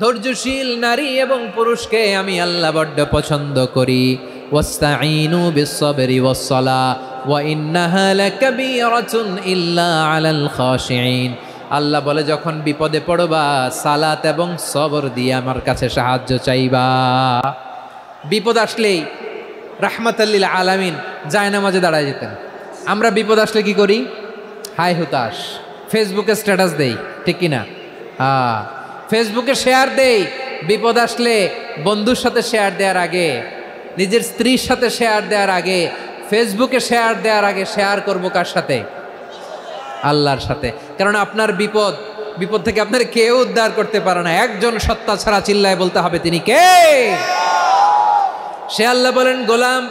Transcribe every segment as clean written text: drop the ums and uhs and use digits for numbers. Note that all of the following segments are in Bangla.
ধৈর্যশীল নারী এবং পুরুষকে আমি আল্লাহ বড্ড পছন্দ করি। ওয়াস্তাঈনু বিস-সাবরি ওয়াস-সালাহ ওয়া ইন্নাহা লাকাবীরাতুন ইল্লা আলাল খাশিঈন। আল্লাহ বলে যখন বিপদে পড়বা সালাত এবং সবর দিয়ে আমার কাছে সাহায্য চাইবা। বিপদ আসলেই রাহমাতাল লিল আলামিন জায়নামাজে দাঁড়ায় যেতেন। আমরা বিপদ আসলে কি করি? হাই হুতাশ, ফেসবুকে স্ট্যাটাস দেই, ঠিক কিনা? ফেসবুকে শেয়ার দেই। বিপদ আসলে বন্ধুর সাথে শেয়ার দেওয়ার আগে, নিজের স্ত্রীর সাথে শেয়ার দেওয়ার আগে, ফেসবুকে শেয়ার দেওয়ার আগে শেয়ার করবো কার সাথে? আল্লাহর সাথে। কারণ আপনার বিপদ থেকে আপনার কেউ উদ্ধার করতে পারে না, একজন সত্তা ছাড়া। চিল্লায় বলতে হবে তিনি কে? সে আল্লাহ বলেন, গোলাম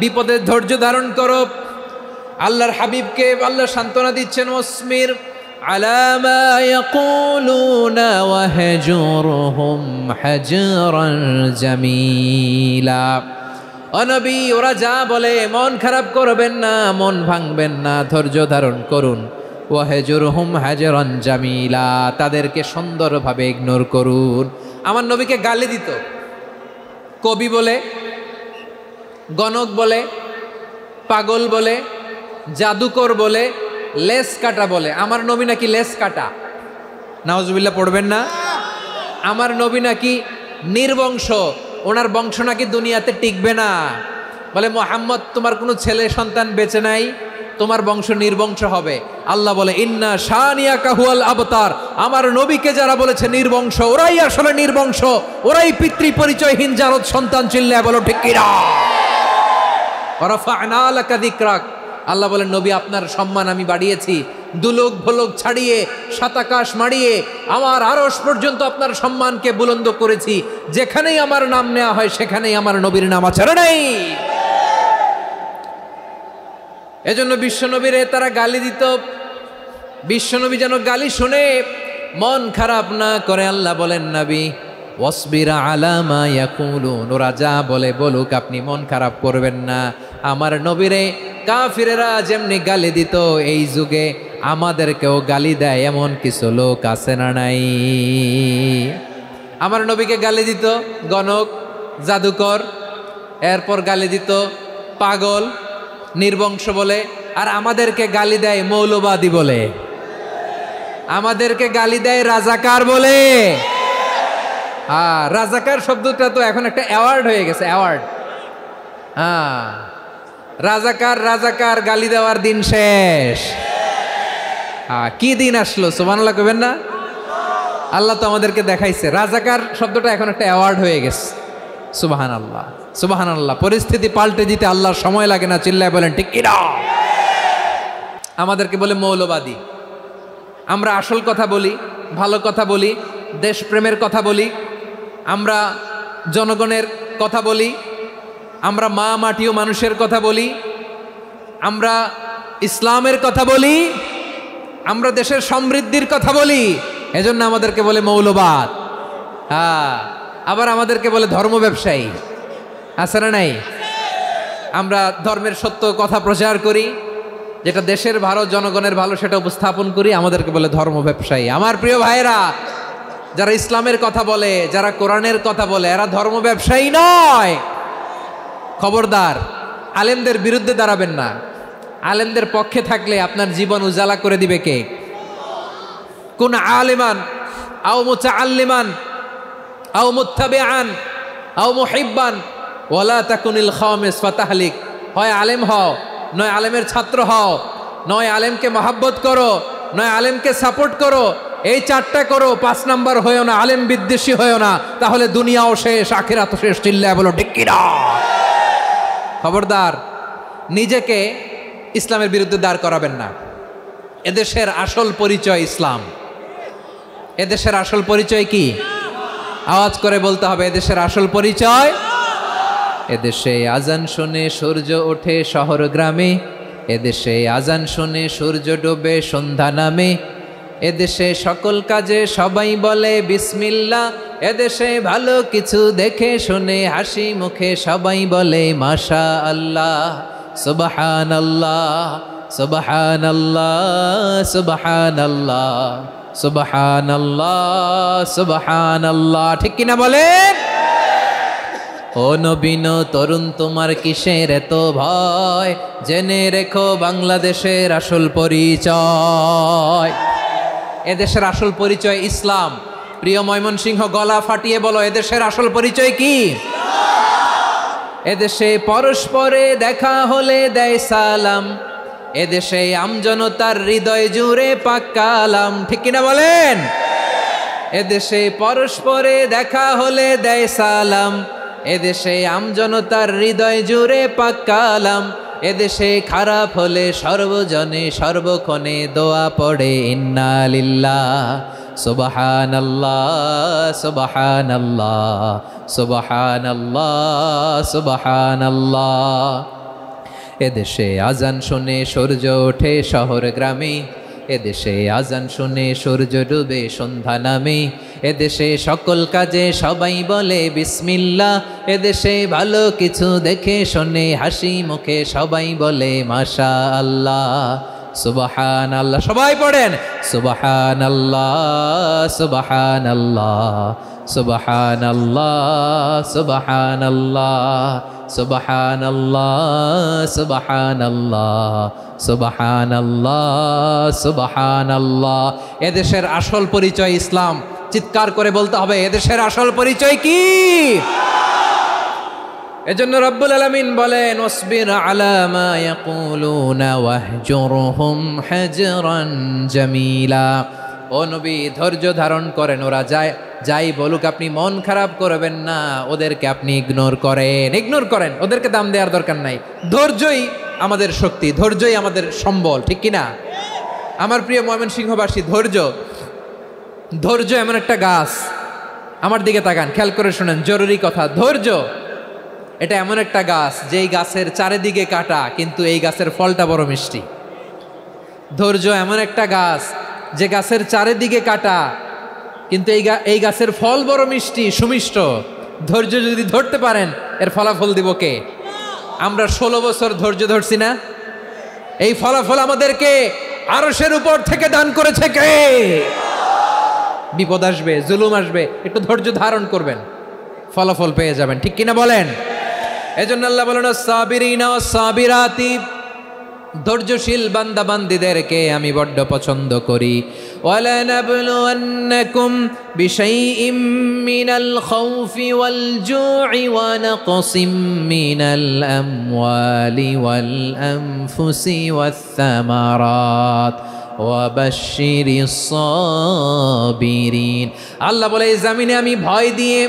বিপদের ধৈর্য ধারণ করো। আল্লাহর হাবিবকে আল্লাহ সান্ত্বনা দিচ্ছেন, ওয়াসমির আলা মা ইয়াকুলুনা ওয়াহজুরহুম হাজরান জামিলা। ও নবী, ওরা যা বলে মন খারাপ করবেন না, মন ভাঙবেন না, ধৈর্য ধারণ করুন। ওয়াহজুরহুম হাজরান জামিলা, তাদেরকে সুন্দরভাবে ইগনোর করুন। আমার নবীকে গালি দিত কবি বলে, গণক বলে, পাগল বলে, জাদুকর বলে, লেস কাটা বলে। আমার নবী নাকি লেস কাটা, নাউজুবিল্লাহ পড়বেন না। আমার নবী নাকি নির্বংশ, ওনার বংশ নাকি দুনিয়াতে টিকবে না। বলে, মুহাম্মদ তোমার কোনো ছেলে সন্তান বেঁচে নাই, তোমার বংশ নির্বংশ হবে। আল্লাহ বলে, ইন্না শানিয়াকা হুয়াল আবতার। আমার নবীকে যারা বলেছে নির্বংশ, ওরাই আসলে নির্বংশ, ওরাই পিতৃ পরিচয়হীন জারদ সন্তান। চিল্লায় বলো ঠিক কিনা? ওয়ারাফা'না লাকা যিকরাক। আল্লাহ বলেন, নবী আপনার সম্মান আমি বাড়িয়েছি, দুলোক ভোলোক ছাড়িয়ে, সাতাকাশ মাড়িয়ে আমার আরশ পর্যন্ত আপনার সম্মানকে বুলন্দ করেছি। যেখানেই আমার নাম নেওয়া হয় সেখানেই আমার নবীর নাম আছে নাই। এজন্য বিশ্বনবীরে তারা গালি দিত। বিশ্বনবী যেন গালি শুনে মন খারাপ না করে। আল্লাহ বলেন, নবী ওয়াসবির আলা মা ইয়াকুলুন, ওরা যা বলে বলুক, আপনি মন খারাপ করবেন না। আমার নবীরে কাফিরেরা যেমনি গালি দিত, এই যুগে আমাদেরকেও গালি দেয় এমন কিছু লোক আছে না নাই? আমার নবীকে গালি দিত গণক, জাদুকর, এরপর গালি দিত পাগল, নির্বংশ বলে। আর আমাদেরকে গালি দেয় মৌলবাদী বলে, আমাদেরকে গালি দেয় রাজাকার বলে। রাজাকার শব্দটা তো এখন একটা অ্যাওয়ার্ড হয়ে গেছে, অ্যাওয়ার্ড। রাজাকার রাজাকার গালি দেওয়ার দিন শেষ। কি দিন আসলো? সুবহানাল্লাহ কইবেন না? আল্লাহ তো আমাদেরকে দেখাইছে। রাজাকার শব্দটা এখন একটা অ্যাওয়ার্ড হয়ে গেছে। সুবহানাল্লাহ, সুবহানাল্লাহ। পরিস্থিতি পাল্টে দিতে আল্লাহর সময় লাগে না। চিল্লায় বলেন ঠিক কি না? আমাদেরকে বলে মৌলবাদী। আমরা আসল কথা বলি, ভালো কথা বলি, দেশপ্রেমের কথা বলি, আমরা জনগণের কথা বলি, আমরা মা মাটি ও মানুষের কথা বলি, আমরা ইসলামের কথা বলি, আমরা দেশের সমৃদ্ধির কথা বলি। এজন্য আমাদেরকে বলে মৌলবাদ। আবার আমাদেরকে বলে ধর্ম ব্যবসায়ী। আছে না নাই? আমরা ধর্মের সত্য কথা প্রচার করি, যেটা দেশের ভালো, জনগণের ভালো, সেটা উপস্থাপন করি, আমাদেরকে বলে ধর্ম ব্যবসায়ী। আমার প্রিয় ভাইরা, যারা ইসলামের কথা বলে, যারা কোরআনের কথা বলে, এরা ধর্ম ব্যবসায়ী নয়। খবরদার, আলেমদের বিরুদ্ধে দাঁড়াবেন না। আলেমদের পক্ষে থাকলে আপনার জীবন উজালা করে দিবে কে? কোন আলেমান আও মুতাআল্লিমান আও মুত্তাবিআন আও মুহিব্বান ওয়ালা তাকুনিল খামিস ফাতাহলিক। হয় আলেম হও, নয় আলেমের ছাত্র হও, নয় আলেমকে মহাব্বত করো, নয় আলেমকে সাপোর্ট করো। এই চারটা করো, 5 নাম্বার হয়েও না, আলেম বিদ্বেষী হয়েও না, তাহলে দুনিয়াও শেষ, আখিরাতও শেষ। চিল্লায় বলো ঠিক কিনা? খবরদার, নিজেকে ইসলামের বিরুদ্ধে দাঁড় করাবেন না। এদেশের আসল পরিচয় ইসলাম। এদেশের আসল পরিচয় কি? আওয়াজ করে বলতে হবে, এদেশের আসল পরিচয়। এদেশে আজান শুনে সূর্য ওঠে শহর গ্রামে, এদেশে আজান শুনে সূর্য ডোবে সন্ধ্যা নামে, এদেশে সকল কাজে সবাই বলে বিসমিল্লাহ, এদেশে ভালো কিছু দেখে শুনে হাসি মুখে সবাই বলে মাশা আল্লাহ, সুবহানাল্লাহ, সুবহানাল্লাহ, সুবহানাল্লাহ, সুবহানাল্লাহ সুবহানাল্লাহ, ঠিক কিনা বলেন? ও নবীন তরুণ তোমার কিসের এত ভয়, জেনে রেখো বাংলাদেশের আসল পরিচয়। এদেশের আসল পরিচয় ইসলাম। প্রিয় ময়মনসিংহ, গলা ফাটিয়ে বলো, এদেশের আসল পরিচয় কি? এদেশে পরস্পরে দেখা হলে দেয় সালাম, এদেশে আমজনতার হৃদয় জুড়ে পাক কালাম, ঠিক কিনা বলেন? এদেশে পরস্পরে দেখা হলে দেয় সালাম, এদেশে আমজনতার হৃদয় জুড়ে পাক কালাম, এদেশে খারাপ হলে সর্বজনে সর্বক্ষণে দোয়া পড়ে ইন্না লিল্লাহ সুবহানাল্লাহ সুবহানাল্লাহ সুবহানাল্লাহ সুবহানাল্লাহ। এদেশে আজান শুনে সূর্য ওঠে শহর গ্রামে, এদেশে আজান শুনে সূর্য ডুবে সন্ধ্যা নামে, এদেশে সকল কাজে সবাই বলে বিসমিল্লাহ, এদেশে ভালো কিছু দেখে শুনে হাসি মুখে সবাই বলে মাশাআল্লাহ সুবহানাল্লাহ। সবাই পড়েন সুবহানাল্লাহ সুবহানাল্লাহ সুবহানাল্লাহ সুবহানাল্লাহ সুবহানাল্লাহ সুবহানাল্লাহ সুবহানাল্লাহ সুবহানাল্লাহ। এদেশের আসল পরিচয় ইসলাম। চিৎকার করে বলতে হবে, এদেশের আসল পরিচয় কি? এজন্য রব্বুল আলামিন বলেন, ওয়াসবির আলা মা ইয়াকুলুনা ওয়াহজুরহুম হাজরান জামিলা। ও নবী, ধৈর্য ধারণ করেন, ওরা যাই বলুক আপনি মন খারাপ করবেন না, ওদেরকে আপনি ইগনোর করেন, ওদেরকে দাম দেওয়ার দরকার নাই। ধৈর্যই আমাদের শক্তি, ধৈর্যই আমাদের সম্বল, ঠিক কিনা? আমার প্রিয় ময়মনসিংহবাসী, ধৈর্য এমন একটা গাছ। আমার দিকে তাকান, খেয়াল করে শোনেন, জরুরি কথা। ধৈর্য এটা এমন একটা গাছ যেই গাছের চারিদিকে কাটা, কিন্তু এই গাছের ফলটা বড় মিষ্টি। ধৈর্য এমন একটা গাছ যে গাছের চারিদিকে কাটা, কিন্তু এই গাছের ফল বড় মিষ্টি সুমিষ্ট। ধৈর্য যদি ধরতে পারেন, এর ফলাফল দিব কে? আমরা 16 বছর ধৈর্য ধরছি না? এই ফলাফল আমাদেরকে আরশের উপর থেকে দান করেছে কে? বিপদ আসবে, জুলুম আসবে, একটু ধৈর্য ধারণ করবেন, ফলাফল পেয়ে যাবেন, ঠিক কিনা বলেন? এজন্য আল্লাহ বলেন, সাবিরিনা সাবিরাতি, ধৈর্যশীল বান্দা বান্দীদেরকে আমি বড্ড পছন্দ করি। ওয়ালা নাবলুওয়ান্নাকুম বিশাইইম মিনাল খাউফি ওয়াল জু'i ওয়া নাকসিম মিনাল আমওয়ালি ওয়াল আনফুসি ওয়াস সামারাত ওয়া বাশশিরিস সাবিরিন। আল্লাহ বলে, এই জমিনে আমি ভয় দিয়ে,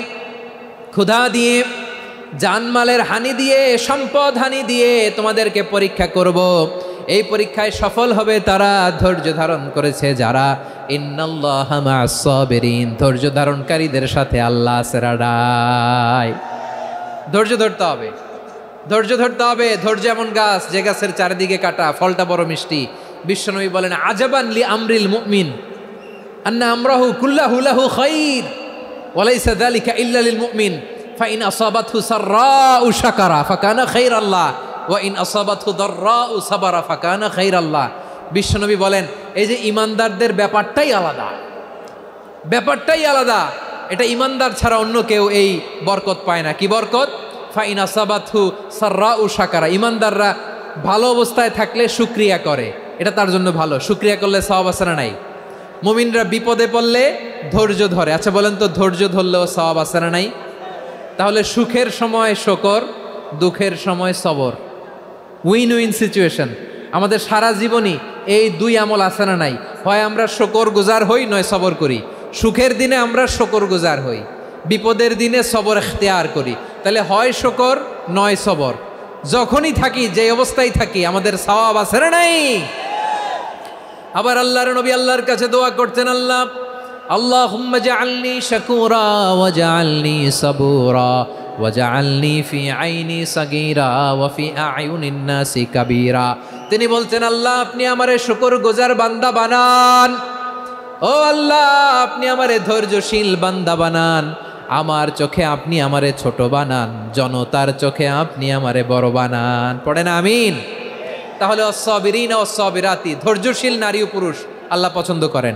ক্ষুধা দিয়ে, জানমালের হানি দিয়ে, সম্পদ হানি দিয়ে তোমাদেরকে পরীক্ষা করব। এই পরীক্ষায় সফল হবে তারা, ধৈর্য ধারণ করেছে যারা। ইন্নাল্লাহা মা'আস সাবিরিন, ধৈর্য ধারণকারীদের সাথে আল্লাহ আছে রাডাই। ধৈর্য ধরতে হবে, ধৈর্য ধরতে হবে। ধৈর্য এমন গাছ যে গাছের চারিদিকে কাটা, ফলটা বড় মিষ্টি। বিশ্বনবী বলেন, আজাবান লি আমরিল মুমিন আন্না আমরাহু কুল্লাহু লাহু খাইর ওয়া লাইসা যালিকা ইল্লা লিল মুমিন ফাইন আসাবাতহু সাররাউ শাকারা ফাকানা খাইরাল্লাহ ওয়া ইন আসাবাতহু দাররাউ সাবারা ফাকানা খাইরাল্লাহ। বিশ্বনবী বলেন, এই যে ইমানদারদের ব্যাপারটাই আলাদা, ব্যাপারটাই আলাদা। এটা ইমানদার ছাড়া অন্য কেউ এই বরকত পায় না। কি বরকত? ফাইন আসাবাতহু সাররাউ শাকারা। ইমানদাররা ভালো অবস্থায় থাকলে শুকরিয়া করে, এটা তার জন্য ভালো। শুকরিয়া করলে সওয়াব আছে না নাই? মুমিনরা বিপদে পড়লে ধৈর্য ধরে। আচ্ছা বলেন তো, ধৈর্য ধরলেও সওয়াব আছে না নাই? তাহলে সুখের সময় শুকর, দুঃখের সময় সবর, উইন উইন সিচুয়েশন। আমাদের সারা জীবনই এই দুই আমল আছে না নাই? হয় আমরা শুকর গুজার হই, নয় সবর করি। সুখের দিনে আমরা শুকর গুজার হই, বিপদের দিনে সবর ইখতিয়ার করি। তাহলে হয় শুকর নয় সবর। যখনই থাকি, যে অবস্থায় থাকি, আমাদের সওয়াব আছে না নাই? আবার আল্লাহর নবী আল্লাহর কাছে দোয়া করতেন, আল্লাহুম্মা জাআলনি শাকুরা ওয়া জাআলনি সাবুরা ওয়া জাআলনি ফি আইনি সাগীরা ওয়া ফি আ'য়ুনিন নাসি কাবীরা। তিনি বলতেন, আল্লাহ আপনি আমারে শুকরগুজার বান্দা বানান। ও আল্লাহ, আপনি আমারে ধৈর্যশীল বান্দা বানান। আমার চোখে আপনি আমারে ছোট বানান, জনতার চোখে আপনি আমারে বড় বানান। পড়েন আমিন। তাহলে অস-সাবিরিনা ওয়াস-সাবিরাতি, ধৈর্যশীল নারী ও পুরুষ আল্লাহ পছন্দ করেন।